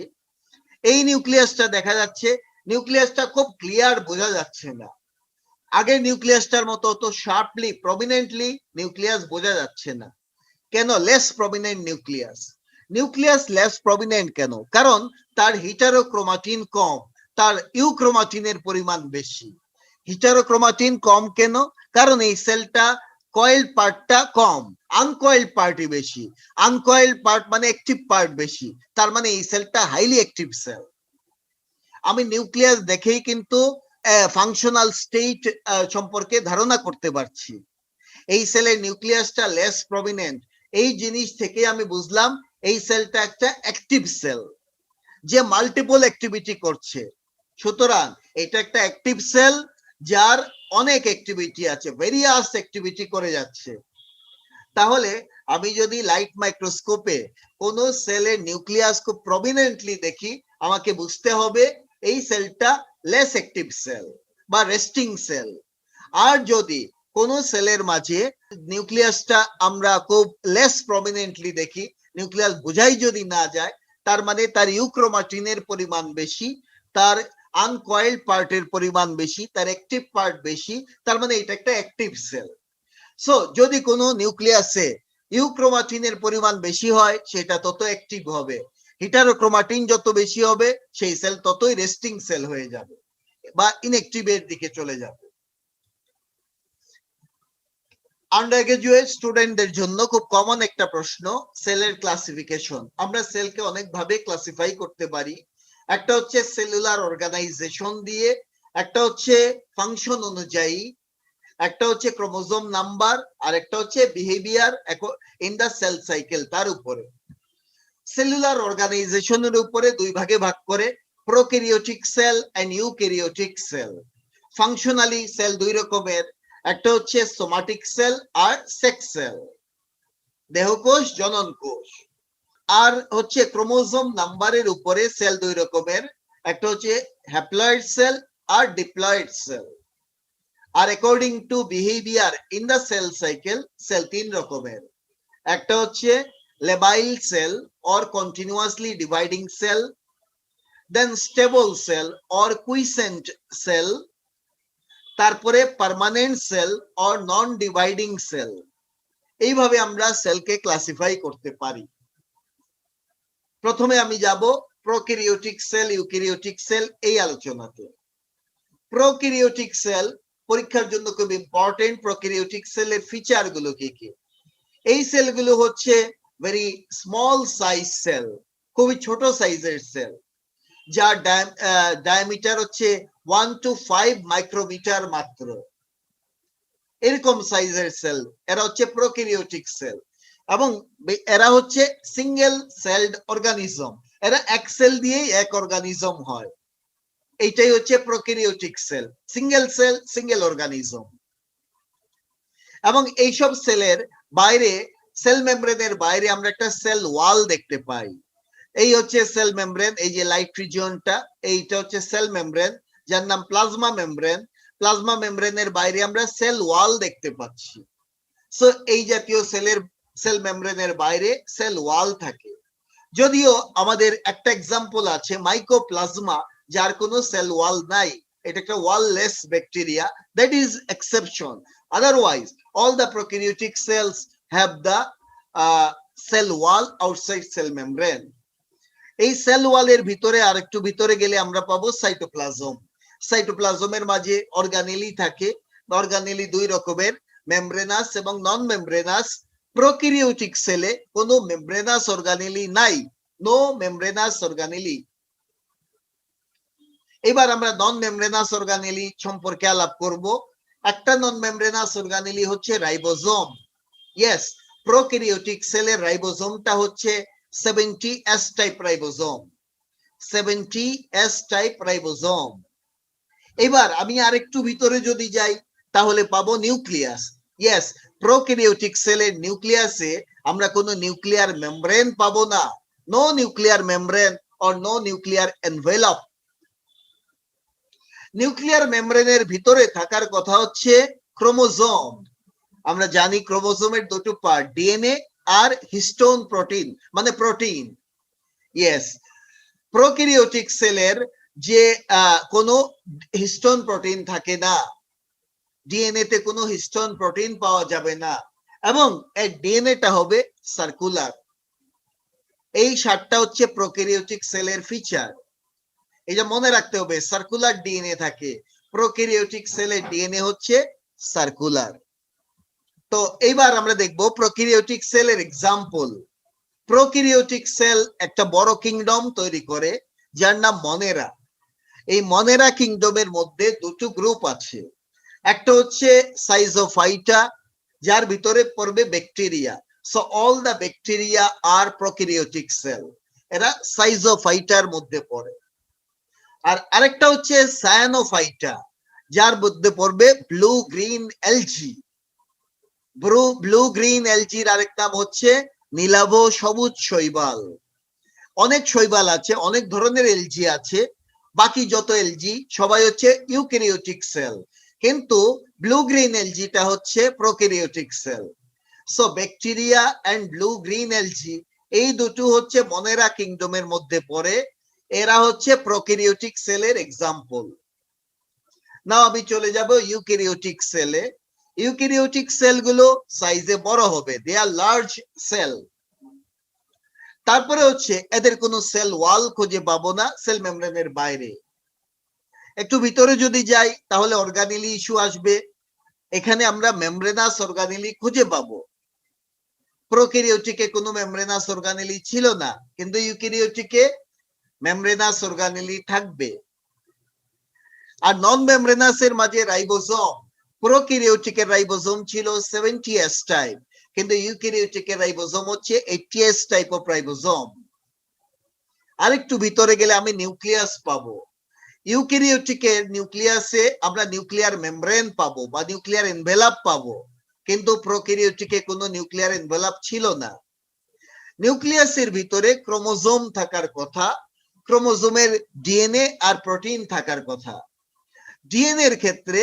এই নিউক্লিয়াসটা দেখা যাচ্ছে, নিউক্লিয়াসটা খুব ক্লিয়ার বোঝা যাচ্ছে না, আগে নিউক্লিয়াসটার মতো তো শার্পলি প্রমিনেন্টলি নিউক্লিয়াস বোঝা যাচ্ছে না। কেন? Less prominent nucleus. Nucleus less prominent কেন? কারণ তার হিটারোক্রোমাটিন কম, তার ইউক্রোমাটিনের পরিমাণ বেশি। হিটারোক্রোমাটিন কম কেন? কারণ এই সেলটা কয়েল পার্টটা কম, আনকয়েল পার্টই বেশি। আনকয়েল পার্ট মানে অ্যাক্টিভ পার্ট বেশি, তার মানে এই সেলটা হাইলি অ্যাক্টিভ সেল। আমি নিউক্লিয়াস দেখেই কিন্তু ফাংশনাল স্টেট সম্পর্কে ধারণা করতে পারছি। এই সেলের নিউক্লিয়াসটা লেস প্রমিনেন্ট, এই জিনিস থেকে আমি বুঝলাম এই সেলটা একটা অ্যাক্টিভ সেল যে মাল্টিপল অ্যাক্টিভিটি করছে। সুতরাং এটা একটা অ্যাক্টিভ সেল যার অনেক অ্যাক্টিভিটি আছে, ভেরিয়াস অ্যাক্টিভিটি করে যাচ্ছে। তাহলে আমি যদি লাইট মাইক্রোস্কোপে কোন সেলের নিউক্লিয়াস খুব প্রমিনেন্টলি দেখি, আমাকে বুঝতে হবে এই সেলটা লেস অ্যাক্টিভ সেল বা রেস্টিং সেল। আর যদি কোন সেলের মাঝে নিউক্লিয়াসটা আমরা খুব লেস প্রমিনেন্টলি দেখি, নিউক্লিয়াস বোঝাই যদি না যায়, তার মানে তার ইউক্রোমাটিনের পরিমাণ বেশি, তার আনকয়েলড পার্টের পরিমাণ বেশি, তার অ্যাক্টিভ পার্ট বেশি, তার মানে এটা একটা অ্যাক্টিভ সেল। সো যদি কোনো নিউক্লিয়াসে ইউক্রোমাটিনের পরিমাণ বেশি হয়, সেটা তত অ্যাক্টিভ হবে। হিটারোক্রোমাটিন যত বেশি হবে, সেই সেল ততই রেস্টিং সেল হয়ে যাবে বা ইনঅ্যাক্টিভের দিকে চলে যাবে। আন্ডারগ্রাজুয়েট স্টুডেন্টদের জন্য খুব কমন একটা প্রশ্ন, সেলের ক্লাসিফিকেশন। আমরা সেলকে অনেক ভাবে ক্লাসিফাই করতে পারি। একটা হচ্ছে সেলুলার অর্গানাইজেশন দিয়ে, একটা হচ্ছে ফাংশন অনুযায়ী, একটা হচ্ছে ক্রোমোজোম নাম্বার, আর একটা হচ্ছে behaviour in the cell cycle, তার উপরে। সেলুলার অর্গানাইজেশনের উপরে দুই ভাগে ভাগ করে, prokaryotic cell and eukaryotic cell. Functionally cell দুই রকমের, একটা হচ্ছে সোমাটিক সেল আর সেক্স সেল, দেহকোষ, জনন কোষ। আর হচ্ছে ক্রোমোজোম নাম্বারের উপরে সেল দুই রকমের, একটা হচ্ছে হ্যাপ্লয়েড সেল আর ডিপ্লয়েড সেল। আর according to behaviour in the cell cycle, cell তিন রকমের, একটা হচ্ছে labile cell or continuously dividing cell, then stable cell or quiescent cell, তারপরে permanent cell or non dividing cell. এইভাবে আমরা সেলকে ক্লাসিফাই করতে পারি। প্রথমে আমি যাব প্রোক্যারিওটিক সেল, ইউক্যারিওটিক সেল এই আলোচনাতে। প্রোক্যারিওটিক সেল পরীক্ষার জন্য খুব ইম্পর্টেন্ট। প্রোক্যারিওটিক সেলের ফিচার গুলো কি কি? এই সেলগুলো হচ্ছে ভেরি স্মল সাইজ সেল, খুবই ছোট সাইজের সেল, যার ডায়ামিটার হচ্ছে 1 to 5 মাইক্রোমিটার মাত্র। এরকম সাইজের সেল এরা হচ্ছে প্রোক্যারিওটিক সেল, এবং এরা হচ্ছে সিঙ্গেল সেলড অর্গানিজম, এরা এক সেল দিয়েই এক অর্গানিজম হয়। এইটাই হচ্ছে prokaryotic sell, single cell, single organism. এবং এইসব সেলের বাইরে, সেল মেমব্রেনের বাইরে আমরা একটা সেল ওয়াল দেখতে পাই। এই হচ্ছে সেল মেমব্রেন, এই যে লাইট রিজিয়নটা, এইটা হচ্ছে সেল মেমব্রেন, যার নাম প্লাজমা মেমব্রেন। প্লাজমা মেমব্রেনের বাইরে আমরা সেল ওয়াল দেখতে পাচ্ছি। সো এই জাতীয় সেল মেমব্রেনের বাইরে সেল ওয়াল থাকে। যদিও আমাদের একটা এক্সাম্পল আছে মাইকোপ্লাজমা, যার কোনো সেল ওয়াল নাই, এটা একটা wall-less bacteria, that is exception. Otherwise all the prokaryotic cells have the cell wall outside cell membrane. এই সেল ওয়ালের ভিতরে আর একটু ভিতরে গেলে আমরা পাবো সাইটোপ্লাজম। সাইটোপ্লাজমের মাঝে অর্গানেলি থাকে। অর্গানেলি দুই রকমের, মেমব্রেনাস এবং নন মেমব্রেনাস। প্রোক্যারিওটিক সেলে কোনো মেমব্রেনাস অর্গানেলি নাই, নো মেমব্রেনাস অর্গানেলি। এবার আমরা নন মেমব্রেনাস অর্গানেলি সম্পর্কে আলাপ করব। একটা নন মেমব্রেনাস অর্গানেলি হচ্ছে রাইবোজোম। ইয়েস, প্রোক্যারিওটিক সেলের রাইবোজোমটা হচ্ছে 70S type ribosome, 70S type ribosome. এবার আমি আরেকটু ভিতরে যদি যাই তাহলে পাবো নিউক্লিয়াস। ইয়েস, প্রোক্যারিওটিক সেলের নিউক্লিয়াসে আমরা কোনো নিউক্লিয়ার মেমব্রেন পাবো না, no nuclear membrane or no nuclear envelope. Nuclear মেমব্রেনের ভিতরে থাকার কথা হচ্ছে ক্রোমোজোম। আমরা জানি ক্রোমোজোমের দুটো পার্ট, ডিএনএ আর হিস্টোন প্রোটিন, মানে প্রোটিন। ইয়েস, প্রোক্যারিওটিক সেলের যে কোনো হিস্টোন প্রোটিন থাকে না, ডিএনএ তে কোনো হিস্টোন প্রোটিন পাওয়া যাবে না, এবং এর ডিএনএটা হবে সার্কুলার। এই 7টা হচ্ছে প্রোক্যারিওটিক সেলের ফিচার। এটা মনে রাখতে হবে, সার্কুলার ডিএনএ থাকে, প্রোক্যারিওটিক সেলের ডিএনএ হচ্ছে সার্কুলার। তো এইবার আমরা দেখব প্রোক্যারিওটিক সেলের এক্সাম্পল। প্রোক্যারিওটিক সেল একটা বড় কিংডম তৈরি করে যার নাম মনেরা। এই মনেরা কিংডমের মধ্যে দুটো গ্রুপ আছে। একটা হচ্ছে সাইজোফাইটা, যার ভিতরে পড়বে bacteria. So all the bacteria are prokaryotic cell, এরা সাইজোফাইটার মধ্যে পড়ে। আর আরেকটা হচ্ছে সায়ানোফাইটা, যার মধ্যে পড়বে blue green algae. Blue green এলজির আরেক নাম হচ্ছে নীলাভ সবুজ শৈবাল। অনেক শৈবাল আছে, অনেক ধরনের এলজি আছে, বাকি যত এলজি সবাই হচ্ছে ইউক্যারিওটিক সেল, কিন্তু ব্লু গ্রিন এলজিটা হচ্ছে prokaryotic cell. So bacteria and blue green algae এই দুটো হচ্ছে মনেরা কিংডমের মধ্যে পড়ে, এরা হচ্ছে প্রোক্যারিওটিক সেলের এক্সাম্পল। নাও আমি চলে যাব ইউক্যারিওটিক সেলে। ইউক্যারিওটিক সেলগুলো সাইজে বড় হবে, দে আর লার্জ সেল। তারপরে হচ্ছে এদের কোনো সেল ওয়াল খুঁজে পাবো না সেল মেমব্রেনের বাইরে। একটু ভিতরে যদি যাই তাহলে অর্গানেলি ইস্যু আসবে। এখানে আমরা মেমব্রেনাস অর্গানেলি খুঁজে পাবো। প্রোক্যারিওটিকে কোনো মেমব্রেনাস অর্গানেলি ছিল না, কিন্তু ইউক্যারিওটিকে মেমব্রেনাস অর্গানেলি থাকবে। আর নন মেমব্রেনাসের মাঝে রাইবোজোম। প্রোক্যারিওটিকের রাইবোজোম ছিল 70S টাইপ, কিন্তু ইউক্যারিওটিকের রাইবোজোম হচ্ছে 80S টাইপ অফ রাইবোজোম। আরেকটু ভিতরে গেলে আমি নিউক্লিয়াস পাবো। ইউক্যারিওটিকের নিউক্লিয়াসে আমরা নিউক্লিয়ার মেমব্রেন পাবো বা নিউক্লিয়ার এনভেলপ পাবো, কিন্তু প্রোক্যারিওটিকে কোনো নিউক্লিয়ার এনভেলপ ছিল না। নিউক্লিয়াসের ভিতরে ক্রোমোজোম থাকার কথা, ক্রোমোজোমের ডিএনএ আর প্রোটিন থাকার কথা। ডিএনএ এর ক্ষেত্রে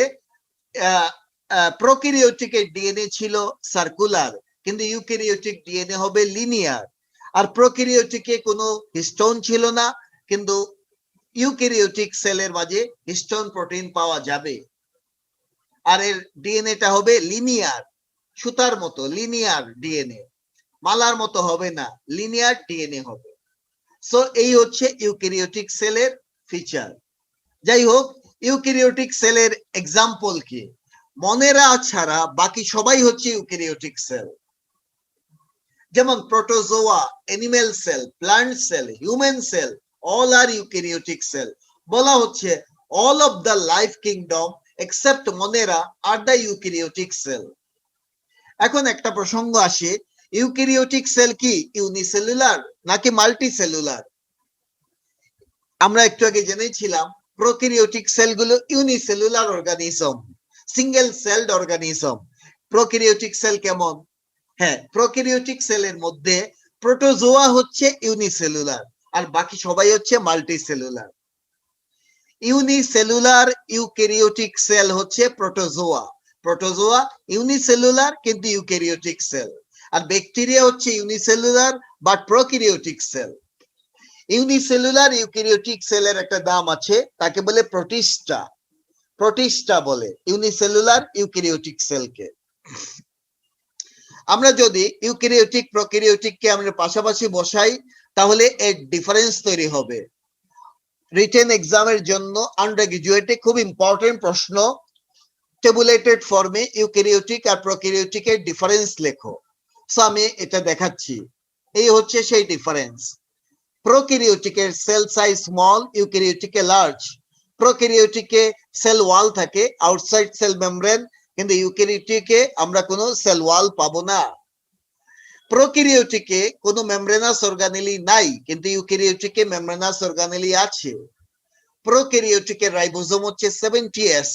প্রোক্যারিওটিকের ডিএনএ ছিল সার্কুলার, কিন্তু ইউক্যারিওটিক ডিএনএ হবে লিনিয়ার। আর প্রোক্যারিওটিকে কোনো হিস্টোন ছিল না, কিন্তু ইউক্যারিওটিক সেলের মাঝে হিস্টোন প্রোটিন পাওয়া যাবে। আর এর ডিএনএটা হবে লিনিয়ার, সুতার মতো লিনিয়ার ডিএনএ, মালার মতো হবে না, লিনিয়ার ডিএনএ হবে। সো এই হচ্ছে ইউক্যারিওটিক সেলের ফিচার। যাই হোক, ইউক্যারিওটিক সেলের এক্সাম্পল কি? মনেরা ছাড়া বাকি সবাই হচ্ছে ইউক্যারিওটিক সেল। যেমন protozoa, animal cell, plant cell, human cell, all are eukaryotic cell. বলা হচ্ছে all of the life kingdom except Monera are the eukaryotic cell. এখন একটা প্রসঙ্গ আসে, ইউক্যারিওটিক সেল কি ইউনিসেলুলার নাকি মাল্টিসেলুলার? আমরা একটু আগে জেনেছিলাম প্রোক্যারিওটিক সেলগুলো unicellular organism, single celled organism. Prokaryotic cell কেমন? হ্যাঁ, প্রোক্যারিওটিক সেলের মধ্যে প্রোটোজোয়া হচ্ছে ইউনিসেলুলার আর বাকি সবাই হচ্ছে মাল্টিসেলুলার। ইউনিসেলুলার ইউক্যারিওটিক সেল হচ্ছে প্রোটোজোয়া। প্রোটোজোয়া ইউনিসেলুলার কিন্তু ইউক্যারিওটিক সেল। আর ব্যাকটেরিয়া হচ্ছে unicellular but prokaryotic sell. Unicellular eukaryotic সেলের একটা নাম আছে, তাকে বলে প্রোটিস্টা। প্রোটিস্টা বলে ইউনিসেলুলার ইউক্যারিওটিক সেলকে। আমরা যদি ইউক্যারিওটিক প্রোক্যারিওটিককে আমরা পাশাপাশি বসাই তাহলে এর ডিফারেন্স তৈরি হবে। রিটেন এক্সামের জন্য আন্ডারগ্রাজুয়েটে খুব ইম্পর্টেন্ট প্রশ্ন, টেবুলেটেড ফর্মে ইউক্যারিওটিক আর প্রোক্যারিওটিকের ডিফারেন্স লেখো। সো আমি এটা দেখাচ্ছি। এই হচ্ছে সেই ডিফারেন্স। প্রোক্যারিওটিকের সেল সাইজ স্মল, ইউক্যারিওটিকে লার্জ। প্রোক্যারিওটিকে সেল ওয়াল থাকে, আউটসাইড সেল মেমব্রেন, কিন্তু ইউক্যারিওটিকে আমরা কোনো সেল ওয়াল পাবো না। প্রোক্যারিওটিকে কোনো মেমব্রেনাস অর্গানেলি নাই, কিন্তু ইউক্যারিওটিকে মেমব্রেনাস অর্গানেলি আছে। প্রোক্যারিওটিকের রাইবোজোম হচ্ছে 70S,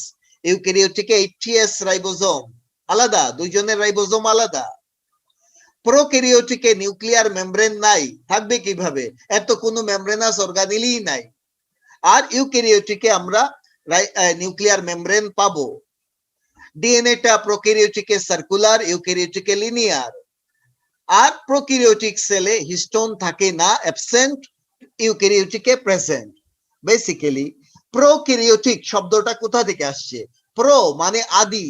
ইউক্যারিওটিকে 80S রাইবোজোম। আলাদা, দুইজনের রাইবোজোম আলাদা। প্রোক্যারিওটিকে নিউক্লিয়ার মেমব্রেন নাই, থাকবে কিভাবে? এত কোনো মেমব্রেনাস অর্গানেলি নাই। আর ইউক্যারিওটিকে আমরা নিউক্লিয়ার মেমব্রেন পাবো। ডিএনএটা প্রোক্যারিওটিকে সার্কুলার, ইউক্যারিওটিকে লিনিয়ার। আর প্রোক্যারিওটিক সেলে হিস্টোন থাকে না, অ্যাবসেন্ট, ইউক্যারিওটিকে প্রেজেন্ট। বেসিক্যালি প্রোক্যারিওটিক শব্দটা কোথা থেকে আসছে? প্রো মানে আদি,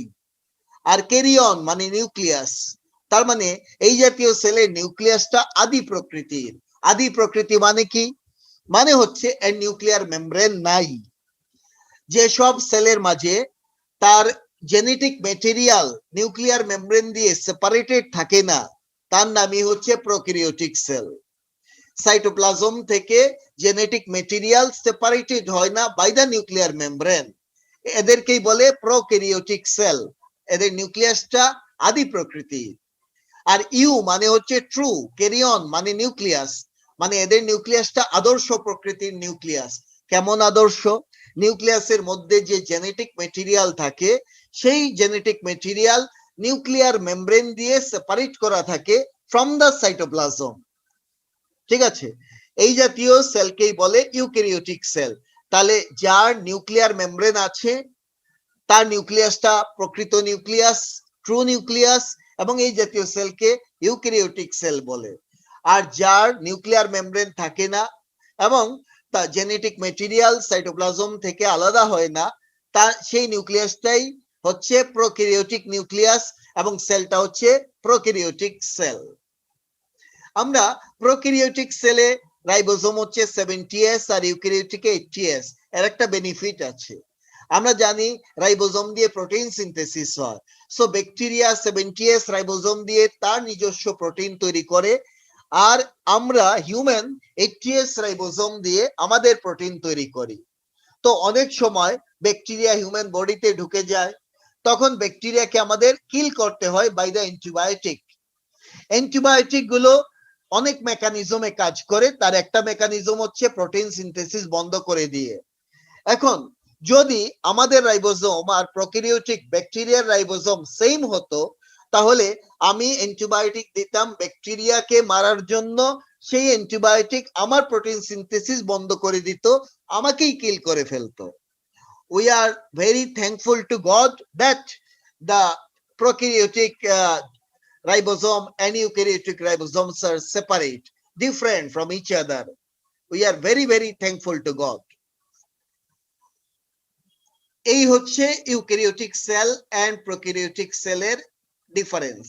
আর ক্যারিয়ন মানে নিউক্লিয়াস। তার মানে এই জাতীয় সেলের নিউক্লিয়াসটা আদি প্রকৃতির। আদি প্রকৃতি মানে কি? মানে হচ্ছে এর নিউক্লিয়ার মেমব্রেন নাই। যেসব সেলের মাঝে তার জেনেটিক ম্যাটেরিয়াল নিউক্লিয়ার মেমব্রেন দিয়ে সেপারেটেড থাকে না, তার নামই হচ্ছে প্রোক্যারিওটিক সেল। সাইটোপ্লাজম থেকে জেনেটিক ম্যাটেরিয়াল সেপারেটেড হয় না বাই দ্য নিউক্লিয়ার মেমব্রেন, এদেরকেই বলে প্রোক্যারিওটিক সেল। এদের নিউক্লিয়াসটা আদি প্রকৃতির। আর ইউ মানে হচ্ছে ট্রু, ক্যারিয়ন মানে নিউক্লিয়াস, মানে এদের নিউক্লিয়াসটা আদর্শ প্রকৃতির নিউক্লিয়াস। কেমন আদর্শ? নিউক্লিয়াসের মধ্যে যে জেনেটিক ম্যাটেরিয়াল থাকে সেই জেনেটিক ম্যাটেরিয়াল নিউক্লিয়ার মেমব্রেন দিয়ে সেপারেট করা থাকে ফ্রম দ্য সাইটোপ্লাজম। ঠিক আছে, এই জাতীয় সেলকেই বলে ইউক্যারিওটিক সেল। তাহলে যার নিউক্লিয়ার মেমব্রেন আছে তার নিউক্লিয়াসটা প্রকৃত নিউক্লিয়াস, ট্রু নিউক্লিয়াস, এবং এই জাতীয় সেলকে ইউক্যারিওটিক সেল বলে। আর যার নিউক্লিয়ার মেমব্রেন থাকে না এবং তার জেনেটিক ম্যাটেরিয়াল সাইটোপ্লাজম থেকে আলাদা হয় না, তার সেই নিউক্লিয়াসটাই হচ্ছে প্রোক্যারিওটিক নিউক্লিয়াস, এবং সেলটা হচ্ছে প্রোক্যারিওটিক সেল। আমরা প্রোক্যারিওটিক সেলে রাইবোজোম হচ্ছে 70S আর ইউক্যারিওটিকে 80S। এর একটা বেনিফিট আছে। আমরা জানি রাইবোজোম দিয়ে প্রোটিন সিনথেসিস হয়। সো ব্যাকটেরিয়া 70S রাইবোজোম দিয়ে তার নিজস্ব প্রোটিন তৈরি করে, আর আমরা হিউম্যান 80S রাইবোজোম দিয়ে আমাদের প্রোটিন তৈরি করি। তো অনেক সময় ব্যাকটেরিয়া হিউম্যান বডিতে ঢুকে যায়, তখন ব্যাকটেরিয়াকে আমাদের কিল করতে হয় বাই দ্য অ্যান্টিবায়োটিক। অ্যান্টিবায়োটিক গুলো অনেক মেকানিজমে কাজ করে, তার একটা মেকানিজম হচ্ছে প্রোটিন সিনথেসিস বন্ধ করে দিয়ে। এখন যদি আমাদের রাইবোজোম আর প্রোক্যারিওটিক ব্যাকটেরিয়ার রাইবোজোম সেম হতো, তাহলে আমি অ্যান্টিবায়োটিক দিতাম ব্যাকটেরিয়াকে মারার জন্য, সেই অ্যান্টিবায়োটিক আমার প্রোটিন সিনথেসিস বন্ধ করে দিত, আমাকেই কিল করে ফেলতো। We are very thankful to God that the prokaryotic ribosome and eukaryotic ribosomes are separate, different from each other. We are very, very thankful to God. এই হচ্ছে ইউক্যারিওটিক সেল এন্ড প্রোক্যারিওটিক সেলের difference.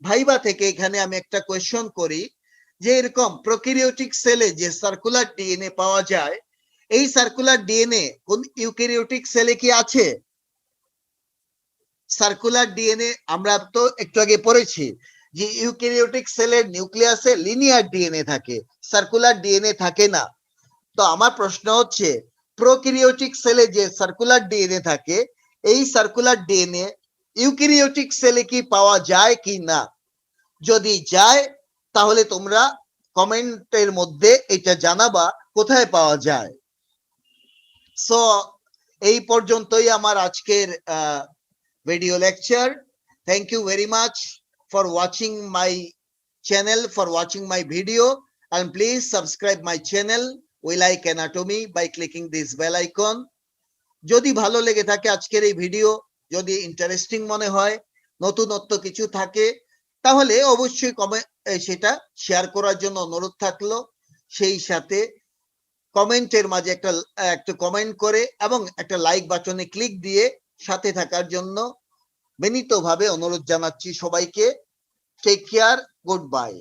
Viva থেকে এখানে আমি একটা question করি যে এরকম প্রোক্যারিওটিক সেলে যে সার্কুলার ডিএনএ পাওয়া যায়, এই সার্কুলার ডিএনএ কোন ইউক্যারিওটিক সেলে কি আছে? সার্কুলার ডিএনএ আমরা তো একটু আগে পড়েছি যে ইউক্যারিওটিক সেলের নিউক্লিয়াসে লিনিয়ার ডিএনএ থাকে, সার্কুলার ডিএনএ থাকে না। তো আমার প্রশ্ন হচ্ছে প্রোক্যারিওটিক সেলে যে সার্কুলার ডিএনএ থাকে, এই সার্কুলার ডিএনএ ইউক্যারিওটিক সেলে কি পাওয়া যায় কি না? যদি যায় তাহলে তোমরা কমেন্টের মধ্যে এটা জানাবা কোথায় পাওয়া যায়। সো এই পর্যন্তই আমার আজকের video lecture. Thank you very much for watching my channel, for watching my video, and please subscribe my channel We Like Anatomy by clicking this bell icon. যদি ভালো লেগে থাকে আজকের এই ভিডিও, যদি ইন্টারেস্টিং মনে হয়, নতুনত্ব কিছু থাকে, তাহলে অবশ্যই সেটা শেয়ার করার জন্য অনুরোধ থাকলো। সেই সাথে কমেন্টের মাঝে একটা কমেন্ট করে এবং একটা লাইক বাটনে ক্লিক দিয়ে সাথে থাকার জন্য বিনীতভাবে অনুরোধ জানাচ্ছি সবাইকে। Take care, good by.